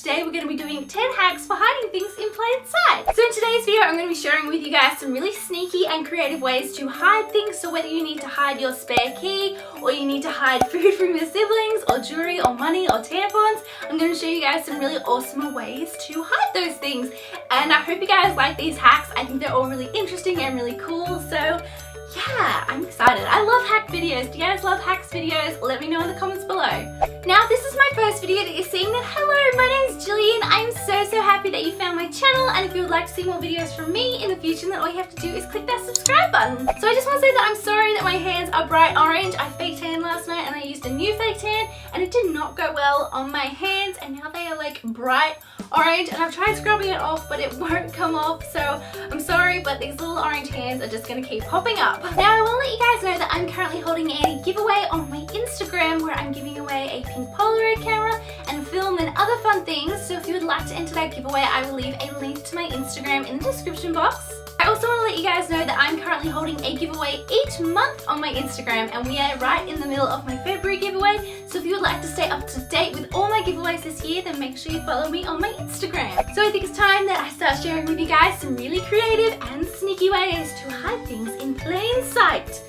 today we're going to be doing 10 hacks for hiding things in plain sight. So in today's video I'm going to be sharing with you guys some really sneaky and creative ways to hide things. So whether you need to hide your spare key, or you need to hide food from your siblings, or jewelry, or money, or tampons, I'm going to show you guys some really awesome ways to hide those things. And I hope you guys like these hacks. I think they're all really interesting and really cool. So yeah, I'm excited. I love hack videos. Do you guys love hacks videos? Let me know in the comments below. Now, this is my first video that you're seeing. That hello, my name's Jillian. I'm so happy that you found my channel, and if you would like to see more videos from me in the future, then all you have to do is click that subscribe button. So I just want to say that I'm sorry that my hands are bright orange. I fake tanned last night and I used a new fake tan and it did not go well on my hands, and now they are like bright orange, and I've tried scrubbing it off but it won't come off, so I'm sorry, but these little orange hands are just going to keep popping up. Now I want to let you guys know that I'm currently holding a giveaway on my Instagram where I'm giving away a pink Polaroid camera and film and other fun things. So if you would like to enter that giveaway, I will leave a link to my Instagram in the description box. I also want to let you guys know that I'm currently holding a giveaway each month on my Instagram, and we are right in the middle of my February giveaway. So if you would like to stay up to date with all my giveaways this year, then make sure you follow me on my Instagram. So I think it's time that I start sharing with you guys some really creative and sneaky ways to hide things in plain sight.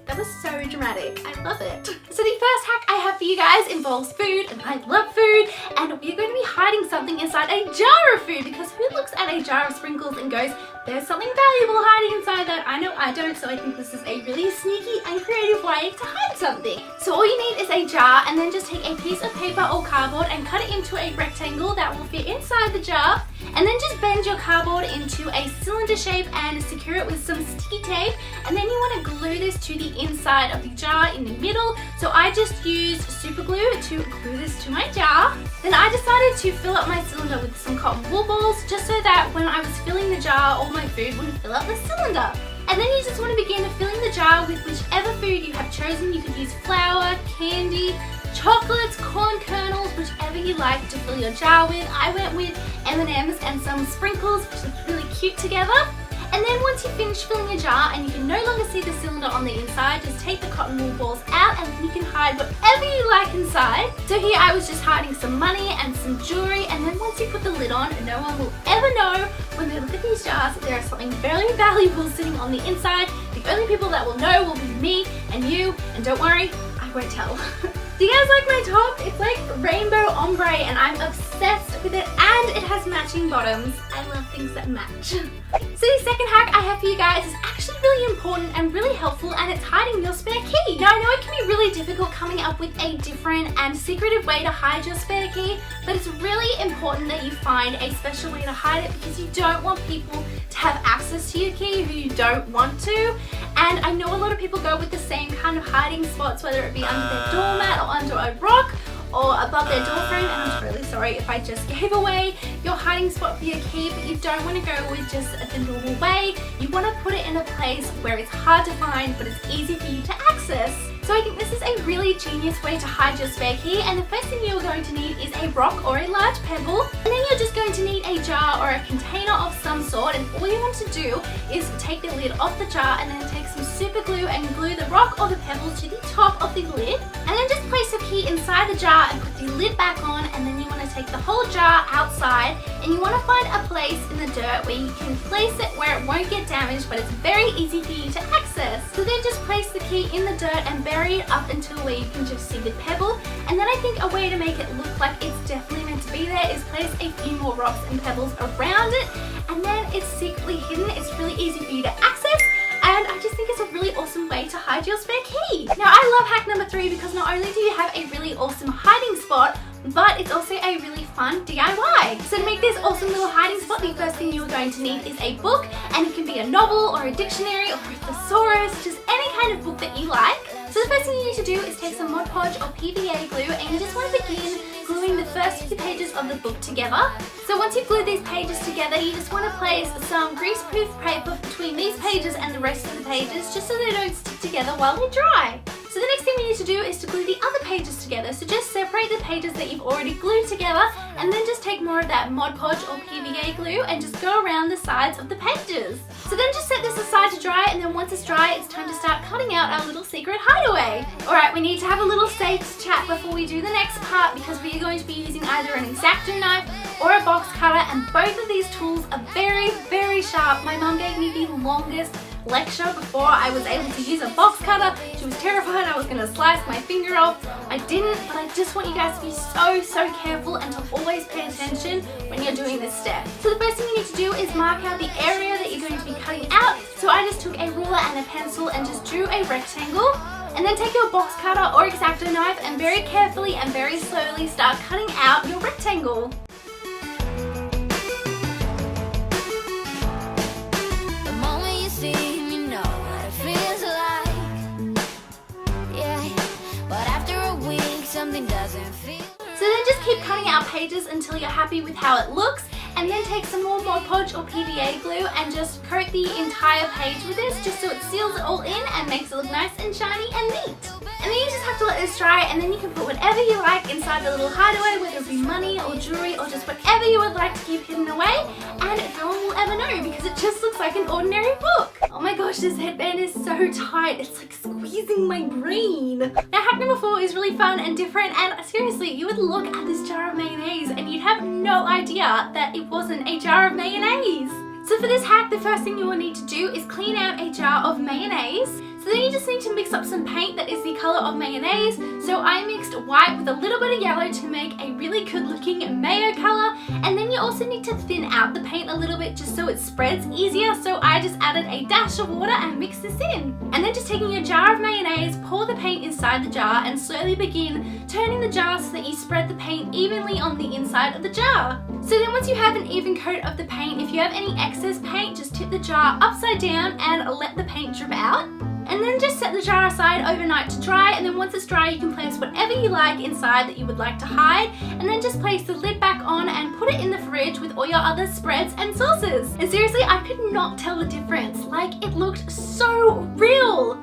That was so dramatic. I love it. So the first hack I have for you guys involves food, and I love food, and we're going to be hiding something inside a jar of food, because who looks at a jar of sprinkles and goes, there's something valuable hiding inside that? I know I don't, so I think this is a really sneaky and creative way to hide something. So all you need is a jar, and then just take a piece of paper or cardboard and cut it into a rectangle that will fit inside the jar, and then just bend your cardboard into a cylinder shape and secure it with some sticky tape, and then you want to glue this to the inside of the jar in the middle. So I just used super glue to glue this to my jar. Then I decided to fill up my cylinder with some cotton wool balls, just so that when I was filling the jar, all my food wouldn't fill up the cylinder. And then you just want to begin filling the jar with whichever food you have chosen. You could use flour, candy, chocolates, corn kernels, whichever you like to fill your jar with. I went with M&Ms and some sprinkles, which look really cute together. And then once you finish filling your jar and you can no longer see the cylinder on the inside, just take the cotton wool balls out, and then you can hide whatever you like inside. So here I was just hiding some money and some jewelry, and then once you put the lid on, no one will ever know when they look at these jars that there is something very valuable sitting on the inside. The only people that will know will be me and you, and don't worry, I won't tell. Do you guys like my top? It's like rainbow ombre and I'm obsessed with it, and it has matching bottoms. I love things that match. So the second hack I have for you guys is actually really important and really helpful, and it's hiding your spare key. Now I know it can be really difficult coming up with a different and secretive way to hide your spare key, but it's really important that you find a special way to hide it, because you don't want people to have access to your key who you don't want to. And I know a lot of people go with the same kind of hiding spots, whether it be under their doormat or under a rock or above their door frame, and I'm really sorry if I just gave away your hiding spot for your key, but you don't want to go with just the normal way. You want to put it in a place where it's hard to find but it's easy for you to access. So I think this is a really genius way to hide your spare key, and the first thing you're going to need is a rock or a large pebble, and then you're just going to need a jar or a container of some sort, and all you want to do is take the lid off the jar and then take some super glue and glue the rock or the pebble to the top of the lid, and then just place the key inside the jar and put the lid back on. And then you want to take the whole jar outside, and you want to find a place in the dirt where you can place it where it won't get damaged but it's very easy for you to access. So then just place the key in the dirt and bury it up until where you can just see the pebble. And then I think a way to make it look like it's definitely meant to be there is place a few more rocks and pebbles around it, and then it's secretly hidden. It's really easy for you to access, and I just think it's a really awesome way to hide your spare key. Now I love hack number 3, because not only do you have a really awesome hiding spot, but it's also a really fun DIY. So to make this awesome little hiding spot, the first thing you're going to need is a book, and it can be a novel or a dictionary or a thesaurus, just any kind of book that you like. So the first thing you need to do is take some Mod Podge or PVA glue, and you just want to begin gluing the first few pages of the book together. So once you've glued these pages together, you just want to place some greaseproof paper between these pages and the rest of the pages, just so they don't stick together while they dry. So the next thing we need to do is to glue the other pages together. So just separate the pages that you've already glued together, and then just take more of that Mod Podge or PVA glue and just go around the sides of the pages. So then just set this aside to dry, and then once it's dry, it's time to start cutting out our little secret hideaway. Alright, we need to have a little safe chat before we do the next part, because we are going to be using either an X-Acto knife or a box cutter, and both of these tools are very, very sharp. My mum gave me the longest lecture before I was able to use a box cutter. She was terrified I was going to slice my finger off. I didn't, but I just want you guys to be so careful and to always pay attention when you're doing this step. So the first thing you need to do is mark out the area that you're going to be cutting out. So I just took a ruler and a pencil and just drew a rectangle. And then take your box cutter or X-Acto knife and very carefully and very slowly start cutting out your rectangle. So then just keep cutting out pages until you're happy with how it looks, and then take some more Mod Podge or PVA glue and just coat the entire page with this just so it seals it all in and makes it look nice and shiny and neat. And then you just have to let this dry, and then you can put whatever you like inside the little hideaway, whether it be money or jewelry or just whatever you would like to keep hidden away, and no one will ever know because it just looks like an ordinary book. Oh my gosh, this headband is so tight. It's like squeezing my brain. Now hack number 4 is really fun and different, and seriously, you would look at this jar of mayonnaise and you'd have no idea that it wasn't a jar of mayonnaise. So for this hack, the first thing you will need to do is clean out a jar of mayonnaise. So then you just need to mix up some paint that is the color of mayonnaise. So I mixed white with a little bit of yellow to make a really good looking mayo color. And then you also need to thin out the paint a little bit just so it spreads easier. So I just added a dash of water and mixed this in. And then just taking your jar of mayonnaise, pour the paint inside the jar and slowly begin turning the jar so that you spread the paint evenly on the inside of the jar. So then once you have an even coat of the paint, if you have any excess paint, just tip the jar upside down and let the paint drip out. And then just set the jar aside overnight to dry, and then once it's dry you can place whatever you like inside that you would like to hide, and then just place the lid back on and put it in the fridge with all your other spreads and sauces. And seriously, I could not tell the difference. Like, it looked so real.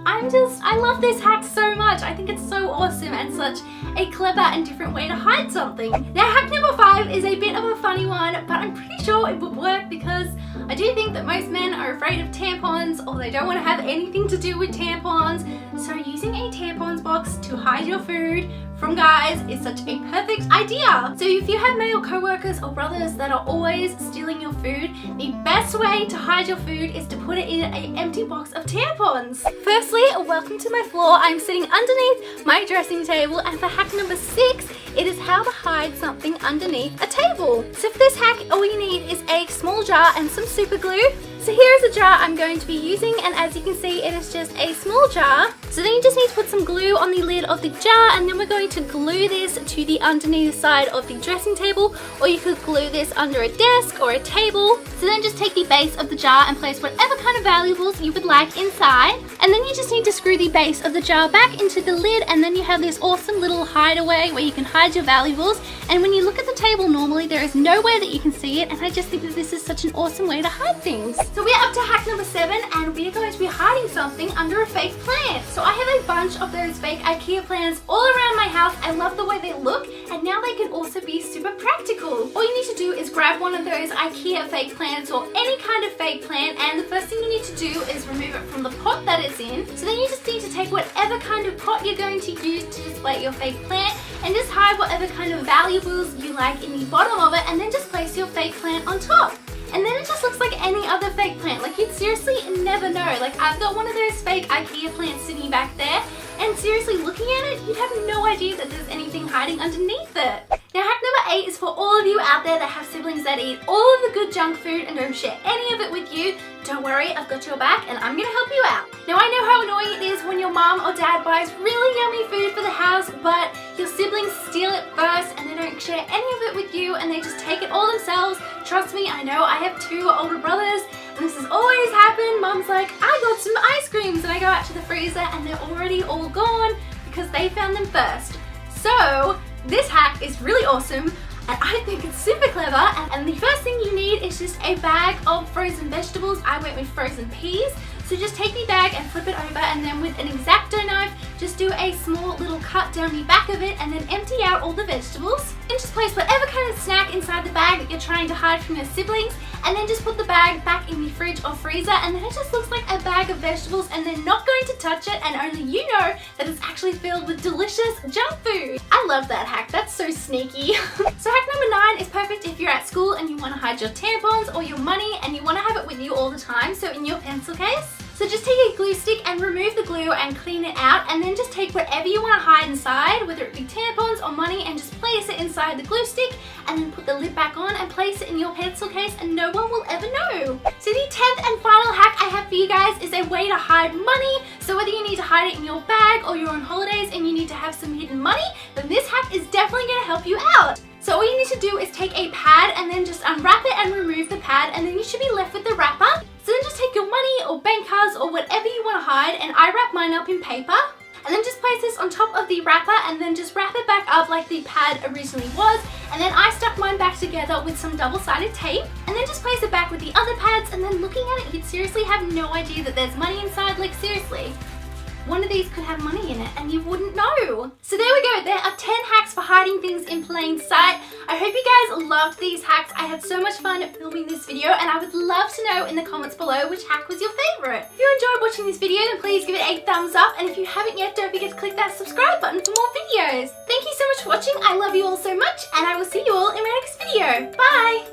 I love this hack so much. I think it's so awesome and such a clever and different way to hide something. Now hack number 5 is a bit of a funny one, but I'm pretty sure it would work because I do think that most men are afraid of tampons, or they don't want to have anything to do with tampons. So using a tampons box to hide your food from guys is such a perfect idea. So if you have male co-workers or brothers that are always stealing your food, the best way to hide your food is to put it in an empty box of tampons. Firstly, welcome to my floor. I'm sitting underneath my dressing table, and for hack number 6, it is how to hide something underneath a table. So for this hack, all you need is a small jar and some super glue. So here is a jar I'm going to be using, and as you can see, it is just a small jar. So then you just need to put some glue on the lid of the jar, and then we're going to glue this to the underneath side of the dressing table, or you could glue this under a desk or a table. So then just take the base of the jar and place whatever kind of valuables you would like inside, and then you just need to screw the base of the jar back into the lid, and then you have this awesome little hideaway where you can hide your valuables. And when you look at the table normally, there is nowhere that you can see it, and I just think that this is such an awesome way to hide things. So we're up to hack number 7, and we're going to be hiding something under a fake plant. So I have a bunch of those fake IKEA plants all around my house. I love the way they look, and now they can also be super practical. All you need to do is grab one of those IKEA fake plants or any kind of fake plant, and the first thing you need to do is remove it from the pot that it's in. So then you just need to take whatever kind of pot you're going to use to display your fake plant and just hide whatever kind of valuables you like in the bottom of it, and then just place your fake plant on top. And then it just looks like any other fake plant. Like, you'd seriously never know. Like, I've got one of those fake IKEA plants sitting back there, and seriously, looking at it, you'd have no idea that there's anything hiding underneath it. Now, hack number 8 is for all of you out there that have siblings that eat all of the good junk food and don't share any of it with you. Don't worry, I've got your back and I'm gonna help you out. Now, I know how annoying it is when your mom or dad buys really yummy food for the house, but your siblings steal it first and they don't share any of it with you and they just take it all themselves. Trust me, I know, I have 2 older brothers and this has always happened. Mom's like, I got some ice creams, and I go out to the freezer and they're already all gone because they found them first. So this hack is really awesome, and I think it's super clever. And the first thing you need is just a bag of frozen vegetables. I went with frozen peas. So just take the bag and flip it over, and then with an X-Acto knife, just do a small little cut down the back of it and then empty out all the vegetables. And just place whatever kind of snack inside the bag that you're trying to hide from your siblings, and then just put the bag back in the fridge or freezer, and then it just looks like a bag of vegetables, and they're not going to touch it, and only you know that it's actually filled with delicious junk food. I love that hack. That's so sneaky. So hack number 9 is perfect if you're at school and you want to hide your tampons or your money and you want to have it with you all the time, so in your pencil case. So just take a glue stick and remove the glue and clean it out, and then just take whatever you want to hide inside, whether it be tampons or money, and just place it inside the glue stick, and then put the lid back on and place it in your pencil case, and no one will ever know. So the 10th and final hack I have for you guys is a way to hide money. So whether you need to hide it in your bag or you're on holidays and you need to have some hidden money, then this hack is definitely going to help you out. So all you need to do is take a pad and then just unwrap it and remove the pad, and then you should be left with the wrapper. So then just take your money or bank cards or whatever you want to hide, and I wrap mine up in paper. And then just place this on top of the wrapper and then just wrap it back up like the pad originally was. And then I stuck mine back together with some double-sided tape, and then just place it back with the other pads, and then looking at it, you'd seriously have no idea that there's money inside. Like seriously. One of these could have money in it and you wouldn't know. So there we go. There are 10 hacks for hiding things in plain sight. I hope you guys loved these hacks. I had so much fun filming this video, and I would love to know in the comments below which hack was your favorite. If you enjoyed watching this video, then please give it a thumbs up, and if you haven't yet, don't forget to click that subscribe button for more videos. Thank you so much for watching. I love you all so much, and I will see you all in my next video. Bye!